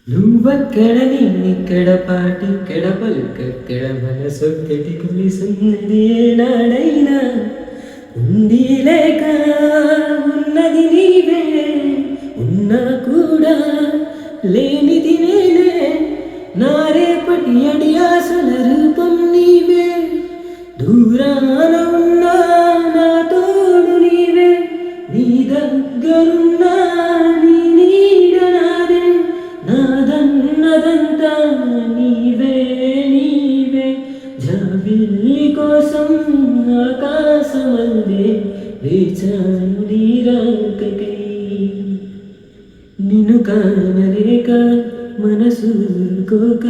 నువ్వక్కడ నేనిక్కడ పాటిక్కడ పలుకక్కడ మనసొక్కటి కలిసున్నది ఏనాడైనా ఉంది లేక ఉన్నది నీవే ఉన్నా కూడా లేనిది నేనే నా రేపటి అడియాసల రూపం నీవే దూరాన ఉన్నా నా తోడు నీవే నీ దగ్గరున్నా నీ నీడ నాదే నాదన్నదంతా నీవే నీవే జాబిల్లి కోసం ఆకాశమల్లే వేచాను నీ రాకకై నిన్ను కానలేక మనసు కోక